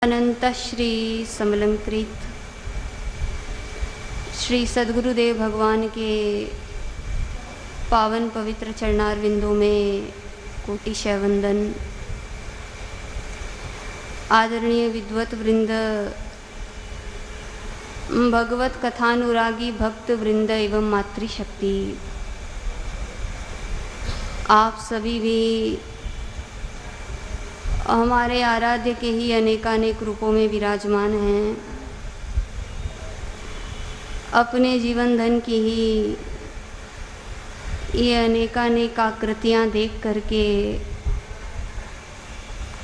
अनंत श्री समलंकृत श्री सद्गुरुदेव भगवान के पावन पवित्र चरणारविंदों में कोटिशय वंदन। आदरणीय विद्वत वृंद, भगवत कथानुरागी भक्त वृंद एवं मातृशक्ति, आप सभी भी हमारे आराध्य के ही अनेकानेक रूपों में विराजमान हैं। अपने जीवन धन की ही ये अनेकानेक आकृतियाँ देख करके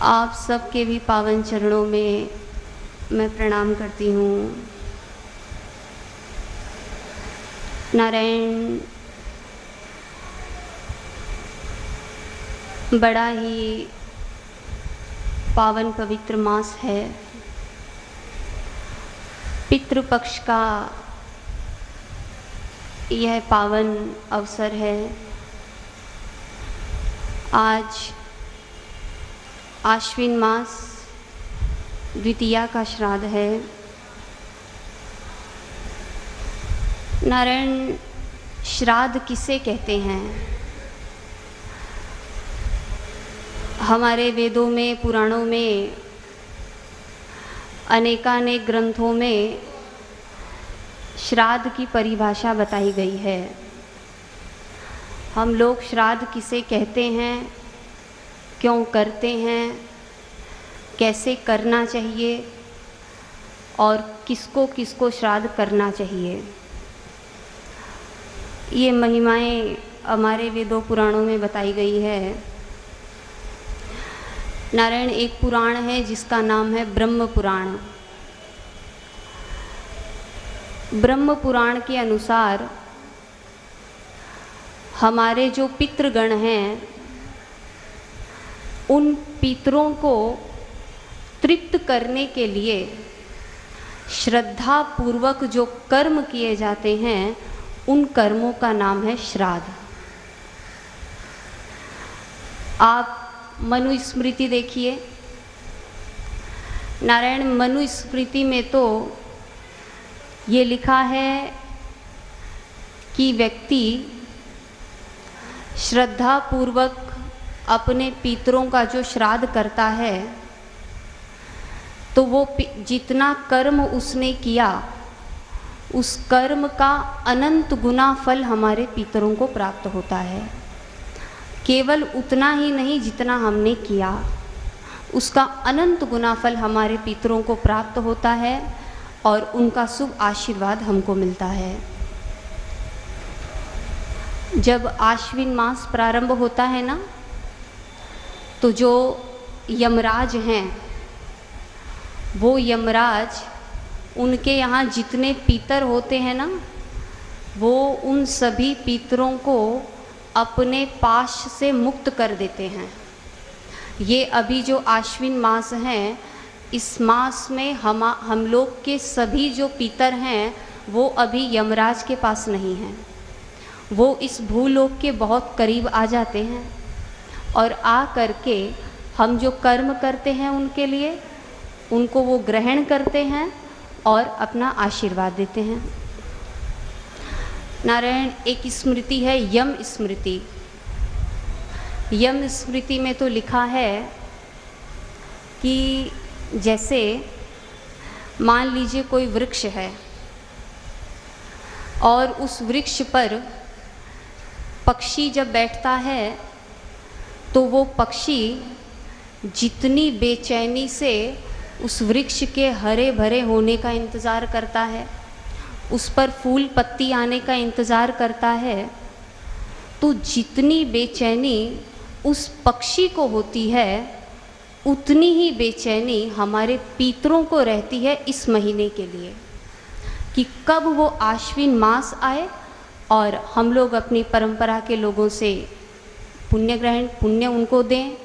आप सबके भी पावन चरणों में मैं प्रणाम करती हूँ। नारायण, बड़ा ही पावन पवित्र मास है। पितृपक्ष का यह पावन अवसर है। आज आश्विन मास द्वितीया का श्राद्ध है। नारायण, श्राद्ध किसे कहते हैं? हमारे वेदों में, पुराणों में, अनेकानेक ग्रंथों में श्राद्ध की परिभाषा बताई गई है। हम लोग श्राद्ध किसे कहते हैं, क्यों करते हैं, कैसे करना चाहिए और किसको किसको श्राद्ध करना चाहिए, ये महिमाएं हमारे वेदों पुराणों में बताई गई है। नारायण, एक पुराण है जिसका नाम है ब्रह्म पुराण। ब्रह्म पुराण के अनुसार हमारे जो पितृगण हैं, उन पितरों को तृप्त करने के लिए श्रद्धा पूर्वक जो कर्म किए जाते हैं, उन कर्मों का नाम है श्राद्ध। आप मनुस्मृति देखिए। नारायण, मनुस्मृति में तो ये लिखा है कि व्यक्ति श्रद्धा पूर्वक अपने पितरों का जो श्राद्ध करता है, तो वो जितना कर्म उसने किया, उस कर्म का अनंत गुना फल हमारे पितरों को प्राप्त होता है। केवल उतना ही नहीं जितना हमने किया, उसका अनंत गुना फल हमारे पितरों को प्राप्त होता है और उनका शुभ आशीर्वाद हमको मिलता है। जब आश्विन मास प्रारंभ होता है ना, तो जो यमराज हैं, वो यमराज, उनके यहाँ जितने पितर होते हैं ना, वो उन सभी पितरों को अपने पाश से मुक्त कर देते हैं। ये अभी जो आश्विन मास हैं, इस मास में हम लोग के सभी जो पितर हैं, वो अभी यमराज के पास नहीं हैं। वो इस भूलोक के बहुत करीब आ जाते हैं और आ करके हम जो कर्म करते हैं उनके लिए, उनको वो ग्रहण करते हैं और अपना आशीर्वाद देते हैं। नारायण, एक स्मृति है यम स्मृति। यम स्मृति में तो लिखा है कि जैसे मान लीजिए कोई वृक्ष है और उस वृक्ष पर पक्षी जब बैठता है, तो वो पक्षी जितनी बेचैनी से उस वृक्ष के हरे भरे होने का इंतज़ार करता है, उस पर फूल पत्ती आने का इंतज़ार करता है, तो जितनी बेचैनी उस पक्षी को होती है, उतनी ही बेचैनी हमारे पितरों को रहती है इस महीने के लिए, कि कब वो आश्विन मास आए और हम लोग अपनी परंपरा के लोगों से पुण्य उनको दें,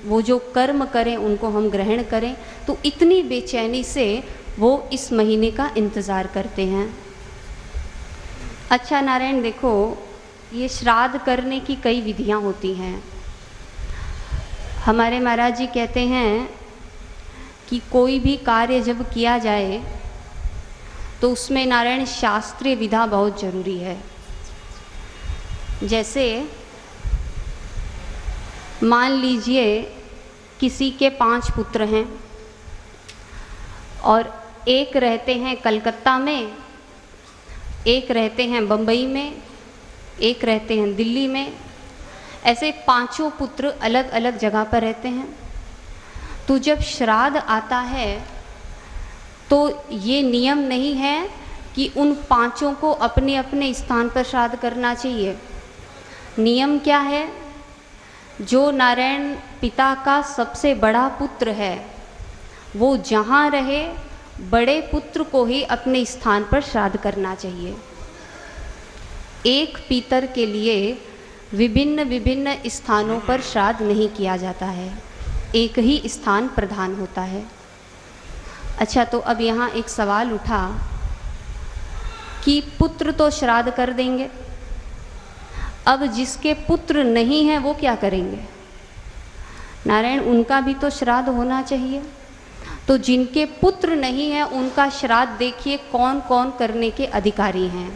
वो जो कर्म करें उनको हम ग्रहण करें। तो इतनी बेचैनी से वो इस महीने का इंतज़ार करते हैं। अच्छा नारायण, देखो, ये श्राद्ध करने की कई विधियां होती हैं। हमारे महाराज जी कहते हैं कि कोई भी कार्य जब किया जाए तो उसमें नारायण शास्त्रीय विधा बहुत जरूरी है। जैसे मान लीजिए किसी के 5 पुत्र हैं और एक रहते हैं कलकत्ता में, एक रहते हैं बम्बई में, एक रहते हैं दिल्ली में। ऐसे 5 पुत्र अलग अलग जगह पर रहते हैं। तो जब श्राद्ध आता है तो ये नियम नहीं है कि उन 5 को अपने अपने स्थान पर श्राद्ध करना चाहिए। नियम क्या है? जो नारायण पिता का सबसे बड़ा पुत्र है वो जहाँ रहे बड़े पुत्र को ही अपने स्थान पर श्राद्ध करना चाहिए। एक पितर के लिए विभिन्न विभिन्न स्थानों पर श्राद्ध नहीं किया जाता है, एक ही स्थान प्रधान होता है। अच्छा, तो अब यहाँ एक सवाल उठा कि पुत्र तो श्राद्ध कर देंगे, अब जिसके पुत्र नहीं हैं वो क्या करेंगे? नारायण, उनका भी तो श्राद्ध होना चाहिए। तो जिनके पुत्र नहीं हैं उनका श्राद्ध देखिए कौन कौन करने के अधिकारी हैं।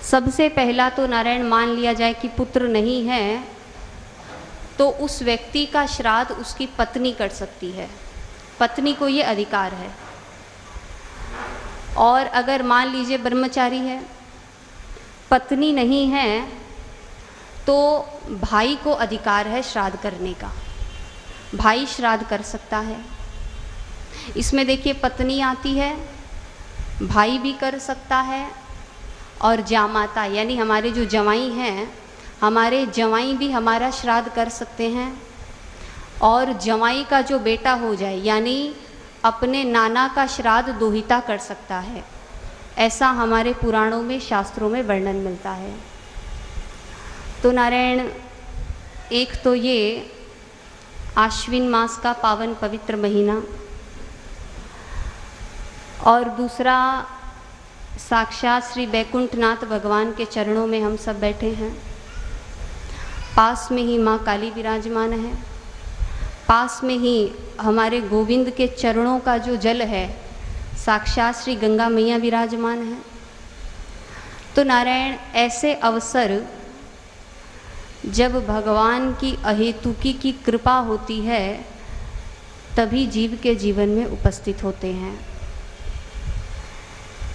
सबसे पहला तो नारायण मान लिया जाए कि पुत्र नहीं है तो उस व्यक्ति का श्राद्ध उसकी पत्नी कर सकती है, पत्नी को ये अधिकार है। और अगर मान लीजिए ब्रह्मचारी है, पत्नी नहीं है, तो भाई को अधिकार है श्राद्ध करने का, भाई श्राद्ध कर सकता है। इसमें देखिए पत्नी आती है, भाई भी कर सकता है और जामाता यानी हमारे जो जवाई हैं, हमारे जवाई भी हमारा श्राद्ध कर सकते हैं। और जवाई का जो बेटा हो जाए यानी अपने नाना का श्राद्ध दोहिता कर सकता है। ऐसा हमारे पुराणों में शास्त्रों में वर्णन मिलता है। तो नारायण, एक तो ये आश्विन मास का पावन पवित्र महीना, और दूसरा साक्षात श्री बैकुंठनाथ भगवान के चरणों में हम सब बैठे हैं। पास में ही माँ काली विराजमान है, पास में ही हमारे गोविंद के चरणों का जो जल है साक्षात श्री गंगा मैया विराजमान है। तो नारायण, ऐसे अवसर जब भगवान की अहेतुकी की कृपा होती है तभी जीव के जीवन में उपस्थित होते हैं।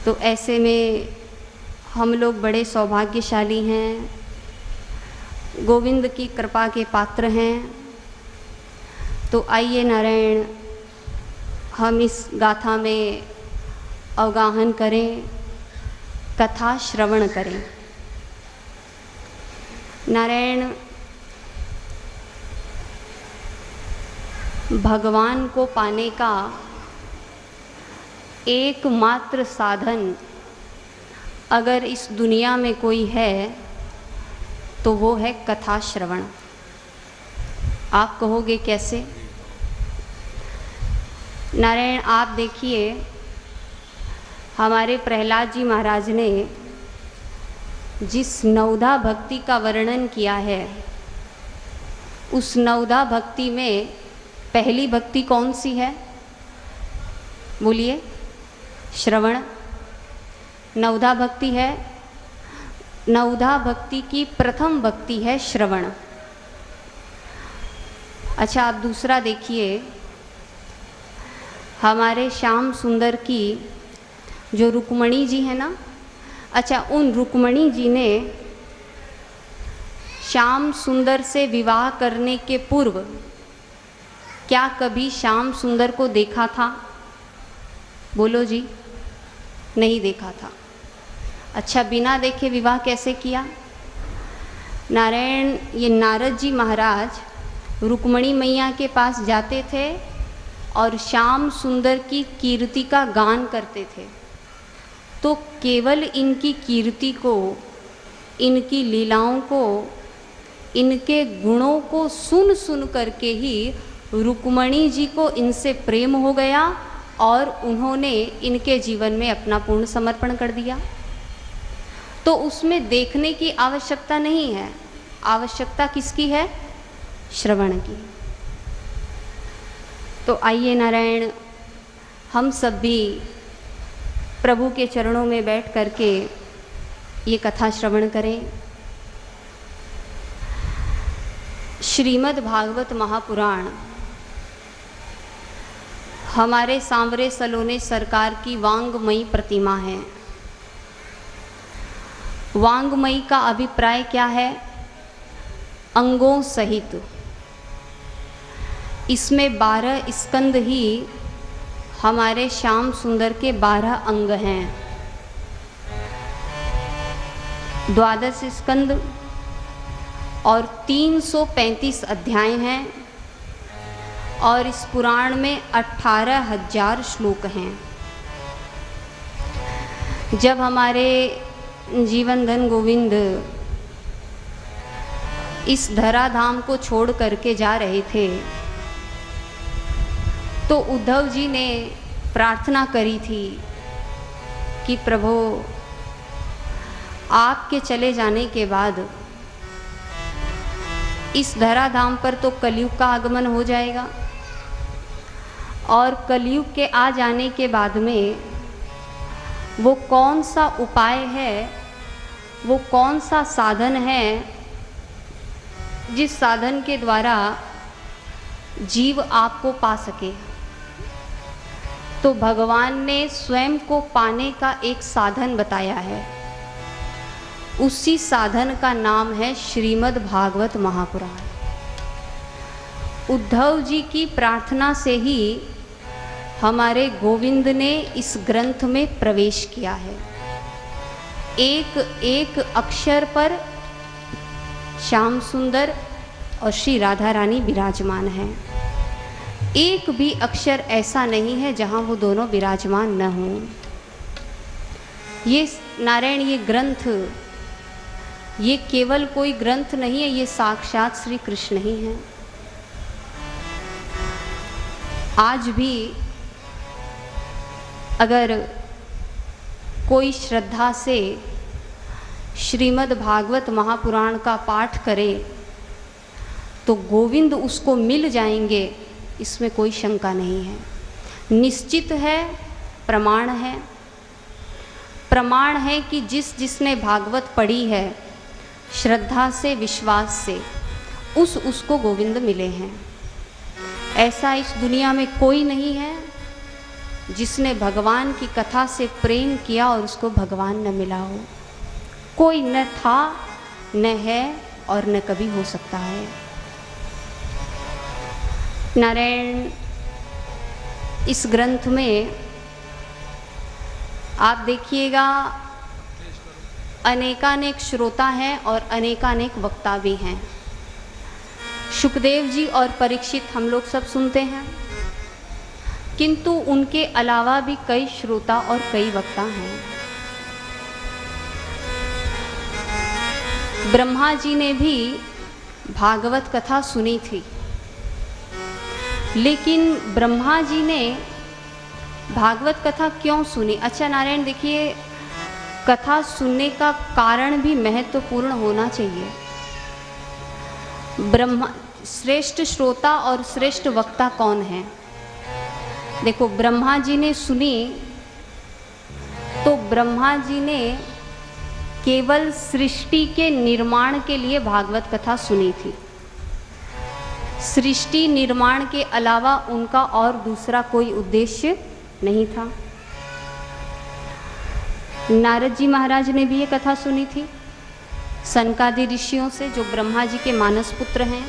तो ऐसे में हम लोग बड़े सौभाग्यशाली हैं, गोविंद की कृपा के पात्र हैं। तो आइए नारायण, हम इस गाथा में अवगाहन करें, कथा श्रवण करें। नारायण, भगवान को पाने का एकमात्र साधन अगर इस दुनिया में कोई है तो वो है कथा श्रवण। आप कहोगे कैसे? नारायण, आप देखिए, हमारे प्रहलाद जी महाराज ने जिस नवधा भक्ति का वर्णन किया है उस नवधा भक्ति में पहली भक्ति कौन सी है? बोलिए। श्रवण। नवधा भक्ति है, नवधा भक्ति की प्रथम भक्ति है श्रवण। अच्छा, आप दूसरा देखिए, हमारे श्याम सुंदर की जो रुक्मणी जी है ना, अच्छा, उन रुक्मणी जी ने श्याम सुंदर से विवाह करने के पूर्व क्या कभी श्याम सुंदर को देखा था? बोलो जी। नहीं देखा था। अच्छा, बिना देखे विवाह कैसे किया? नारायण, ये नारद जी महाराज रुक्मणी मैया के पास जाते थे और श्याम सुंदर की कीर्ति का गान करते थे। तो केवल इनकी कीर्ति को, इनकी लीलाओं को, इनके गुणों को सुन सुन करके ही रुक्मणी जी को इनसे प्रेम हो गया और उन्होंने इनके जीवन में अपना पूर्ण समर्पण कर दिया। तो उसमें देखने की आवश्यकता नहीं है, आवश्यकता किसकी है? श्रवण की। तो आइए नारायण, हम सब भी प्रभु के चरणों में बैठ करके ये कथा श्रवण करें। श्रीमद् भागवत महापुराण हमारे सांवरे सलोने सरकार की वांगमयी प्रतिमा है। वांगमयी का अभिप्राय क्या है? अंगों सहित। इसमें 12 स्कंद ही हमारे श्याम सुंदर के 12 अंग हैं। 12 स्कंद और 335 अध्याय हैं और इस पुराण में 18,000 श्लोक हैं। जब हमारे जीवन धन गोविंद इस धराधाम को छोड़ करके जा रहे थे तो उद्धव जी ने प्रार्थना करी थी कि प्रभु, आपके चले जाने के बाद इस धराधाम पर तो कलयुग का आगमन हो जाएगा और कलयुग के आ जाने के बाद में वो कौन सा उपाय है, वो कौन सा साधन है जिस साधन के द्वारा जीव आपको पा सके। तो भगवान ने स्वयं को पाने का एक साधन बताया है। उसी साधन का नाम है श्रीमद् भागवत महापुराण। उद्धव जी की प्रार्थना से ही हमारे गोविंद ने इस ग्रंथ में प्रवेश किया है। एक एक अक्षर पर श्याम सुंदर और श्री राधा रानी विराजमान हैं। एक भी अक्षर ऐसा नहीं है जहाँ वो दोनों विराजमान न हों। ये नारायण, ये ग्रंथ, ये केवल कोई ग्रंथ नहीं है, ये साक्षात श्री कृष्ण ही हैं। आज भी अगर कोई श्रद्धा से श्रीमद् भागवत महापुराण का पाठ करे तो गोविंद उसको मिल जाएंगे, इसमें कोई शंका नहीं है। निश्चित है, प्रमाण है। प्रमाण है कि जिसने भागवत पढ़ी है श्रद्धा से, विश्वास से, उसको गोविंद मिले हैं। ऐसा इस दुनिया में कोई नहीं है जिसने भगवान की कथा से प्रेम किया और उसको भगवान न मिला हो। कोई न था, न है और न कभी हो सकता है। नारायण, इस ग्रंथ में आप देखिएगा अनेकानेक श्रोता हैं और अनेकानेक वक्ता भी हैं। सुखदेव जी और परीक्षित हम लोग सब सुनते हैं, किंतु उनके अलावा भी कई श्रोता और कई वक्ता हैं। ब्रह्मा जी ने भी भागवत कथा सुनी थी, लेकिन ब्रह्मा जी ने भागवत कथा क्यों सुनी? अच्छा नारायण, देखिए, कथा सुनने का कारण भी महत्वपूर्ण होना चाहिए। ब्रह्मा श्रेष्ठ श्रोता और श्रेष्ठ वक्ता कौन है? देखो, ब्रह्मा जी ने सुनी तो ब्रह्मा जी ने केवल सृष्टि के निर्माण के लिए भागवत कथा सुनी थी। सृष्टि निर्माण के अलावा उनका और दूसरा कोई उद्देश्य नहीं था। नारद जी महाराज ने भी ये कथा सुनी थी सनकादि ऋषियों से, जो ब्रह्मा जी के मानस पुत्र हैं।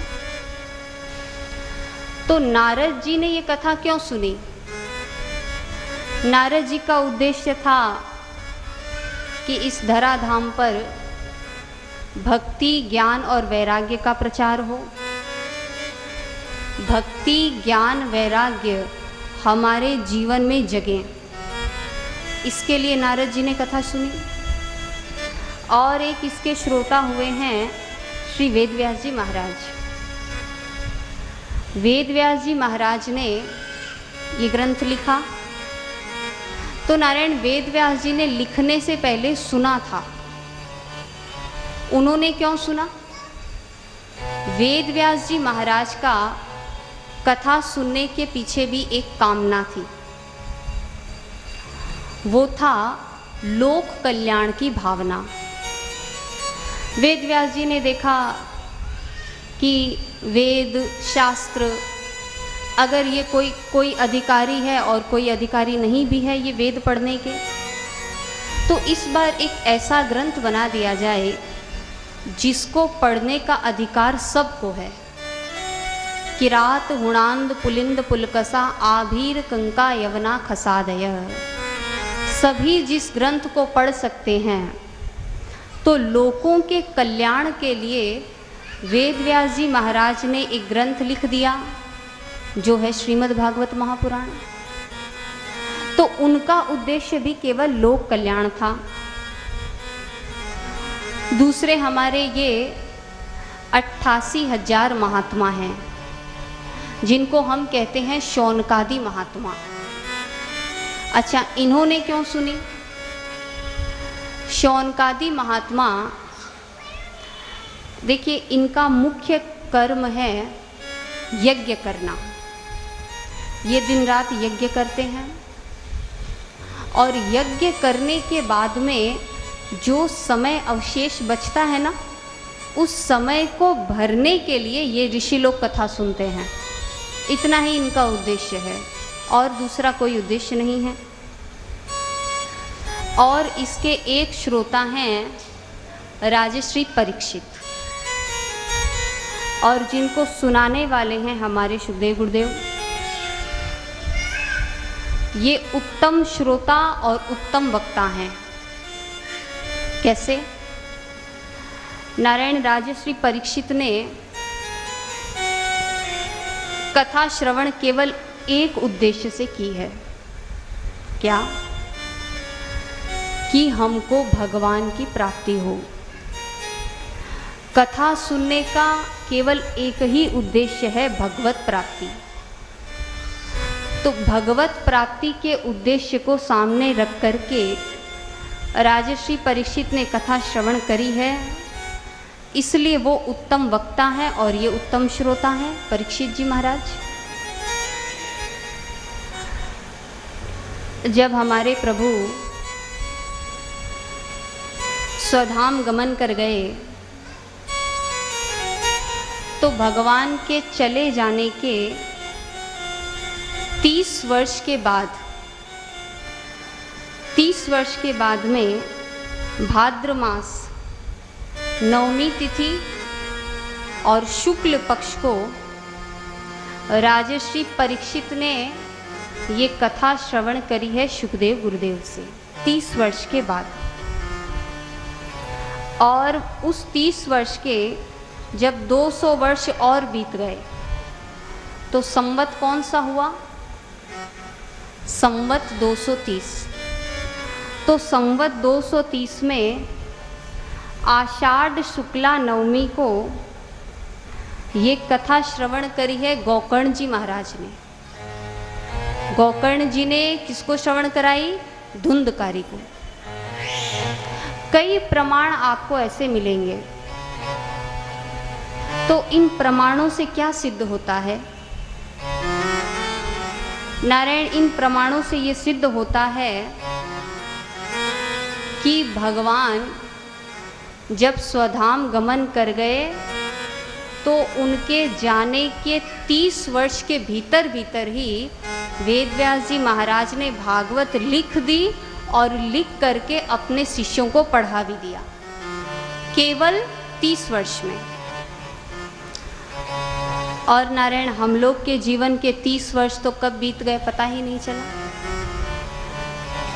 तो नारद जी ने ये कथा क्यों सुनी? नारद जी का उद्देश्य था कि इस धराधाम पर भक्ति, ज्ञान और वैराग्य का प्रचार हो। भक्ति, ज्ञान, वैराग्य हमारे जीवन में जगे, इसके लिए नारद जी ने कथा सुनी। और एक इसके श्रोता हुए हैं श्री वेदव्यास जी महाराज। वेदव्यास जी महाराज ने ये ग्रंथ लिखा। तो नारायण, वेदव्यास जी ने लिखने से पहले सुना था। उन्होंने क्यों सुना? वेदव्यास जी महाराज का कथा सुनने के पीछे भी एक कामना थी। वो था लोक कल्याण की भावना। वेद व्यास जी ने देखा कि वेद शास्त्र, अगर ये कोई अधिकारी है और कोई अधिकारी नहीं भी है ये वेद पढ़ने के, तो इस बार एक ऐसा ग्रंथ बना दिया जाए जिसको पढ़ने का अधिकार सबको है। किरात हुणांद पुलिंद पुलकसा आभीर कंका यवना खसादय, सभी जिस ग्रंथ को पढ़ सकते हैं। तो लोगों के कल्याण के लिए वेद व्यास जी महाराज ने एक ग्रंथ लिख दिया जो है श्रीमद् भागवत महापुराण। तो उनका उद्देश्य भी केवल लोक कल्याण था। दूसरे हमारे ये 88,000 महात्मा हैं जिनको हम कहते हैं शौनकादि महात्मा। अच्छा, इन्होंने क्यों सुनी? शौनकादि महात्मा, देखिए इनका मुख्य कर्म है यज्ञ करना। ये दिन रात यज्ञ करते हैं और यज्ञ करने के बाद में जो समय अवशेष बचता है ना, उस समय को भरने के लिए ये ऋषि लोग कथा सुनते हैं। इतना ही इनका उद्देश्य है और दूसरा कोई उद्देश्य नहीं है। और इसके एक श्रोता हैं राजश्री परीक्षित, और जिनको सुनाने वाले हैं हमारे सुखदेव गुरुदेव। ये उत्तम श्रोता और उत्तम वक्ता हैं। कैसे? नारायण राजश्री परीक्षित ने कथा श्रवण केवल एक उद्देश्य से की है। क्या? कि हमको भगवान की प्राप्ति हो। कथा सुनने का केवल एक ही उद्देश्य है, भगवत प्राप्ति। तो भगवत प्राप्ति के उद्देश्य को सामने रख करके राजश्री परीक्षित ने कथा श्रवण करी है, इसलिए वो उत्तम वक्ता है और ये उत्तम श्रोता है परीक्षित जी महाराज। जब हमारे प्रभु स्वधाम गमन कर गए तो भगवान के चले जाने के 30 वर्ष के बाद में भाद्र मास नवमी तिथि और शुक्ल पक्ष को राजश्री परीक्षित ने ये कथा श्रवण करी है सुखदेव गुरुदेव से 30 वर्ष के बाद। और उस 30 वर्ष के जब 200 वर्ष और बीत गए तो संवत कौन सा हुआ? संवत 230। तो संवत 230 में आषाढ़ शुक्ला नवमी को ये कथा श्रवण करी है गोकर्ण जी महाराज ने। गोकर्ण जी ने किसको श्रवण कराई? धुंधकारी को। कई प्रमाण आपको ऐसे मिलेंगे। तो इन प्रमाणों से क्या सिद्ध होता है? नारायण, इन प्रमाणों से ये सिद्ध होता है कि भगवान जब स्वधाम गमन कर गए तो उनके जाने के 30 वर्ष के भीतर ही वेद व्यास जी महाराज ने भागवत लिख दी और लिख करके अपने शिष्यों को पढ़ा भी दिया, केवल 30 वर्ष में। और नारायण, हम लोग के जीवन के 30 वर्ष तो कब बीत गए पता ही नहीं चला।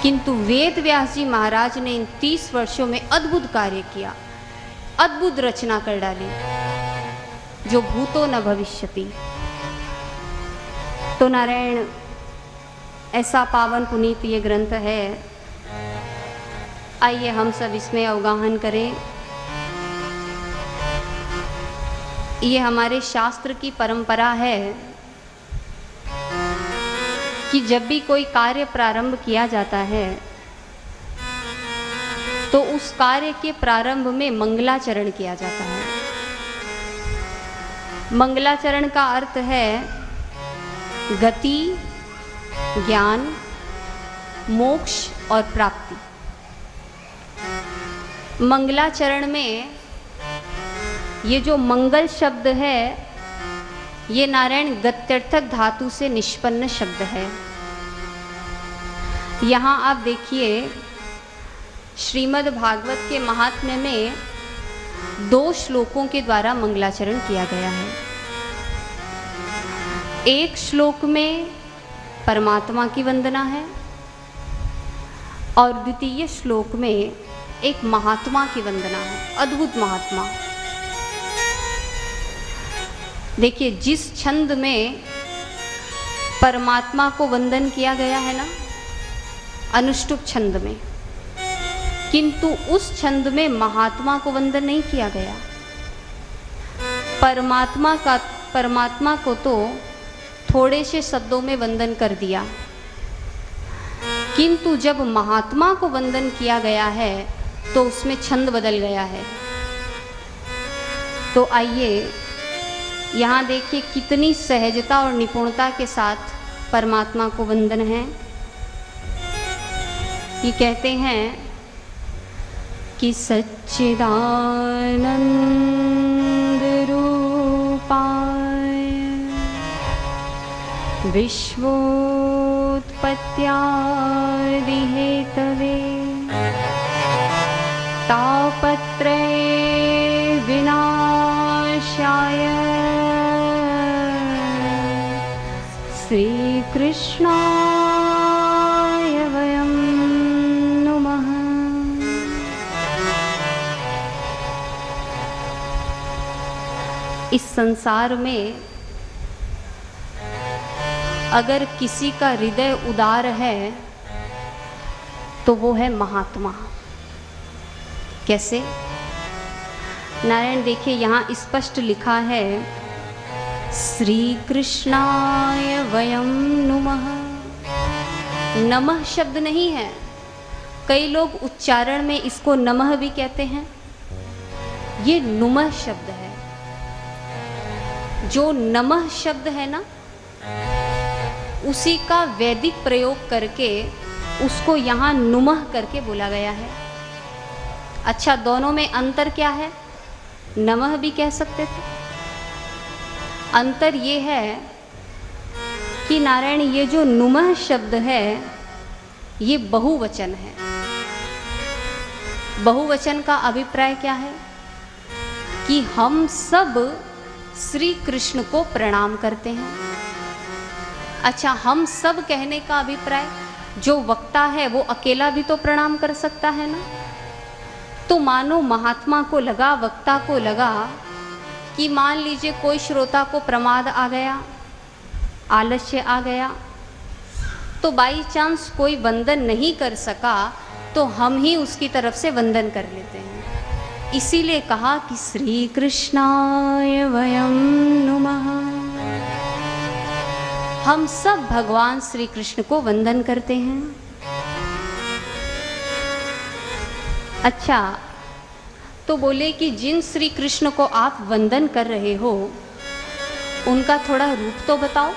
किंतु वेद व्यास जी महाराज ने इन 30 वर्षों में अद्भुत कार्य किया, अद्भुत रचना कर डाली, जो भूतो न भविष्यति। तो नारायण, ऐसा पावन पुनीत ये ग्रंथ है। आइए हम सब इसमें अवगाहन करें। ये हमारे शास्त्र की परंपरा है कि जब भी कोई कार्य प्रारंभ किया जाता है तो उस कार्य के प्रारंभ में मंगलाचरण किया जाता है। मंगलाचरण का अर्थ है गति, ज्ञान, मोक्ष और प्राप्ति। मंगलाचरण में ये जो मंगल शब्द है ये नारायण गत्यर्थक धातु से निष्पन्न शब्द है। यहाँ आप देखिए श्रीमद् भागवत के महात्म्य में 2 श्लोकों के द्वारा मंगलाचरण किया गया है। एक श्लोक में परमात्मा की वंदना है और द्वितीय श्लोक में एक महात्मा की वंदना है, अद्भुत महात्मा। देखिए जिस छंद में परमात्मा को वंदन किया गया है ना, अनुष्टुप छंद में, किंतु उस छंद में महात्मा को वंदन नहीं किया गया। परमात्मा को तो थोड़े से शब्दों में वंदन कर दिया, किंतु जब महात्मा को वंदन किया गया है तो उसमें छंद बदल गया है। तो आइए यहाँ देखिए कितनी सहजता और निपुणता के साथ परमात्मा को वंदन है। ये कहते हैं कि सच्चिदानंद रूपाय विश्वोत्पत्त्यादि हेतवे तापत्रय विनाशाय श्री कृष्णाय वयं नुमः। इस संसार में अगर किसी का हृदय उदार है तो वो है महात्मा। कैसे? नारायण देखिए यहाँ स्पष्ट लिखा है श्री कृष्णाय वयं नुमः। नमः शब्द नहीं है, कई लोग उच्चारण में इसको नमः भी कहते हैं। ये नुमः शब्द है। जो नमः शब्द है ना, उसी का वैदिक प्रयोग करके उसको यहाँ नुमः करके बोला गया है। अच्छा, दोनों में अंतर क्या है? नमः भी कह सकते थे। अंतर ये है कि नारायण ये जो नुमः शब्द है ये बहुवचन है। बहुवचन का अभिप्राय क्या है कि हम सब श्री कृष्ण को प्रणाम करते हैं। अच्छा, हम सब कहने का अभिप्राय, जो वक्ता है वो अकेला भी तो प्रणाम कर सकता है ना। तो मानो महात्मा को लगा, वक्ता को लगा कि मान लीजिए कोई श्रोता को प्रमाद आ गया, आलस्य आ गया, तो बाई चांस कोई वंदन नहीं कर सका तो हम ही उसकी तरफ से वंदन कर लेते हैं। इसीलिए कहा कि श्री कृष्णाय वयं नुमः। हम सब भगवान श्री कृष्ण को वंदन करते हैं। अच्छा, तो बोले कि जिन श्री कृष्ण को आप वंदन कर रहे हो उनका थोड़ा रूप तो बताओ।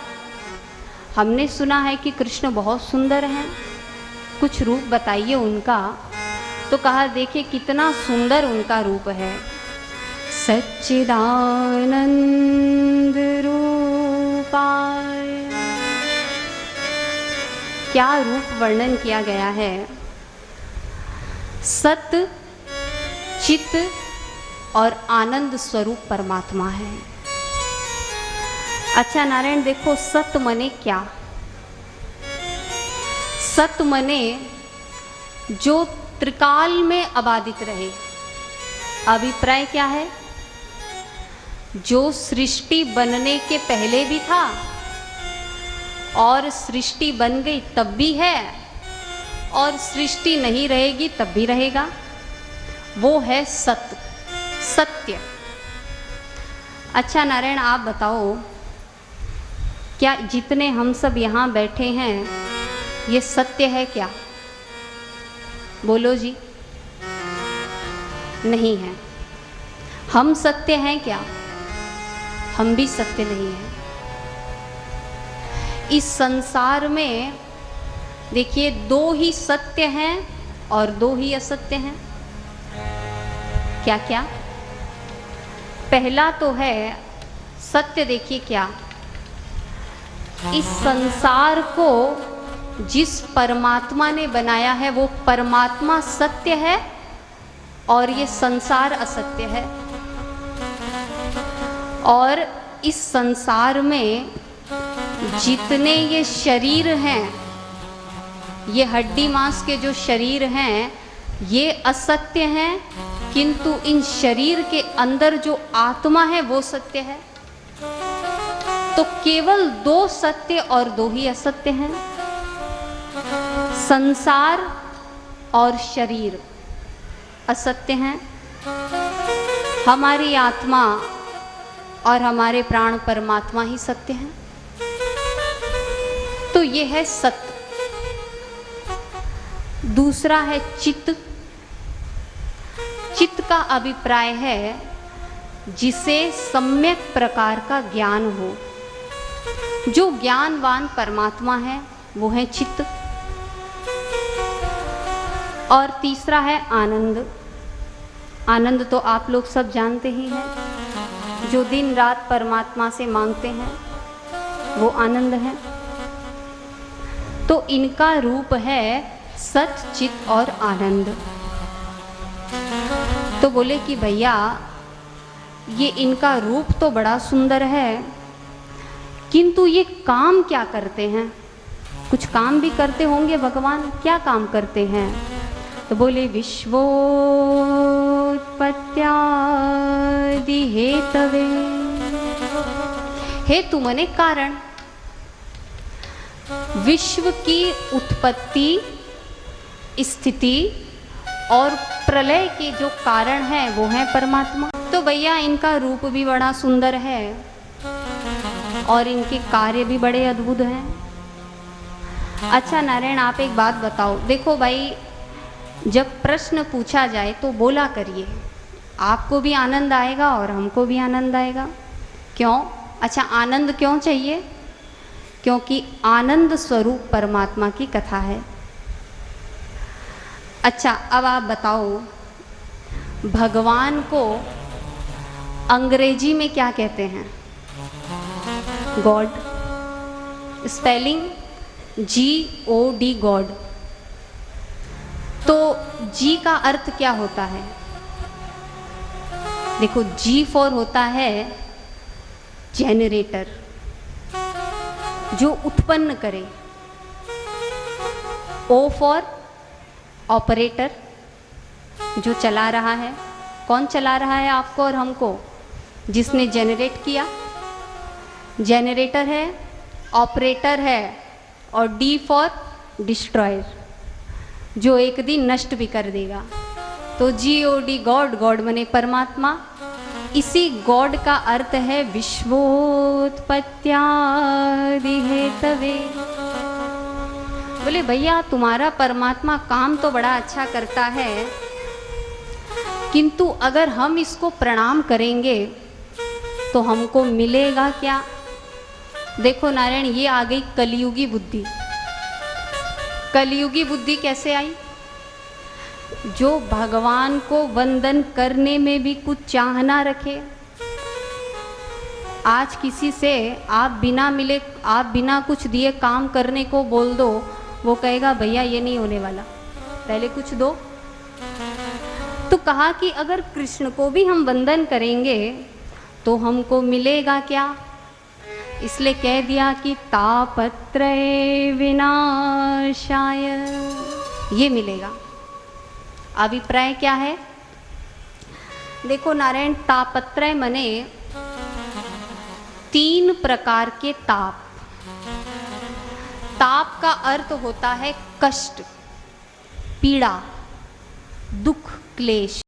हमने सुना है कि कृष्ण बहुत सुंदर हैं, कुछ रूप बताइए उनका। तो कहा देखिए कितना सुंदर उनका रूप है। सच्चिदानंद रूपाय, क्या रूप वर्णन किया गया है। सत, चित और आनंद स्वरूप परमात्मा है। अच्छा नारायण देखो, सत मने क्या? सत मने जो त्रिकाल में अबाधित रहे। अभिप्राय क्या है? जो सृष्टि बनने के पहले भी था और सृष्टि बन गई तब भी है और सृष्टि नहीं रहेगी तब भी रहेगा, वो है सत्य, सत्य। अच्छा नारायण आप बताओ, क्या जितने हम सब यहाँ बैठे हैं ये सत्य है क्या? बोलो जी। नहीं है। हम सत्य हैं क्या? हम भी सत्य नहीं हैं। इस संसार में देखिए दो ही सत्य हैं और दो ही असत्य हैं। क्या क्या? पहला तो है सत्य। देखिए क्या, इस संसार को जिस परमात्मा ने बनाया है वो परमात्मा सत्य है और ये संसार असत्य है। और इस संसार में जितने ये शरीर हैं, ये हड्डी मांस के जो शरीर हैं, ये असत्य हैं, किंतु इन शरीर के अंदर जो आत्मा है वो सत्य है। तो केवल दो सत्य और दो ही असत्य हैं, संसार और शरीर असत्य हैं, हमारी आत्मा और हमारे प्राण परमात्मा ही सत्य हैं। तो ये है सत्य। दूसरा है चित्त। चित्त का अभिप्राय है जिसे सम्यक प्रकार का ज्ञान हो। जो ज्ञानवान परमात्मा है वो है चित्त। और तीसरा है आनंद। आनंद तो आप लोग सब जानते ही हैं, जो दिन रात परमात्मा से मांगते हैं वो आनंद है। तो इनका रूप है सत, चित और आनंद। तो बोले कि भैया ये इनका रूप तो बड़ा सुंदर है, किंतु ये काम क्या करते हैं? कुछ काम भी करते होंगे भगवान, क्या काम करते हैं? तो बोले विश्वोत्पत्त्यादि हेतवे। हेतु मने कारण। विश्व की उत्पत्ति, स्थिति और प्रलय के जो कारण है वो है परमात्मा। तो भैया इनका रूप भी बड़ा सुंदर है और इनके कार्य भी बड़े अद्भुत हैं। अच्छा नारायण, आप एक बात बताओ। देखो भाई, जब प्रश्न पूछा जाए तो बोला करिए, आपको भी आनंद आएगा और हमको भी आनंद आएगा। क्यों? अच्छा, आनंद क्यों चाहिए? क्योंकि आनंद स्वरूप परमात्मा की कथा है। अच्छा, अब आप बताओ, भगवान को अंग्रेजी में क्या कहते हैं? गॉड। Spelling GOD, God. तो जी का अर्थ क्या होता है? देखो, G फॉर होता है जेनरेटर, जो उत्पन्न करे। O फॉर ऑपरेटर, जो चला रहा है। कौन चला रहा है आपको और हमको? जिसने जेनरेट किया, जेनरेटर है, ऑपरेटर है। और D फॉर डिस्ट्रॉयर, जो एक दिन नष्ट भी कर देगा। तो GOD, गॉड। गॉड मने परमात्मा। इसी गॉड का अर्थ है विश्वोत्पत्त्यादि हेतवे। बोले भैया तुम्हारा परमात्मा काम तो बड़ा अच्छा करता है, किंतु अगर हम इसको प्रणाम करेंगे तो हमको मिलेगा क्या? देखो नारायण, ये आ गई कलियुगी बुद्धि। कलियुगी बुद्धि कैसे आई? जो भगवान को वंदन करने में भी कुछ चाह ना रखे। आज किसी से आप बिना मिले, आप बिना कुछ दिए काम करने को बोल दो, वो कहेगा भैया ये नहीं होने वाला, पहले कुछ दो। तो कहा कि अगर कृष्ण को भी हम वंदन करेंगे तो हमको मिलेगा क्या? इसलिए कह दिया कि तापत्रय विनाशाय, ये मिलेगा। अभिप्राय क्या है? देखो नारायण, तापत्रय मने 3 प्रकार के ताप। ताप का अर्थ होता है कष्ट, पीड़ा, दुख, क्लेश।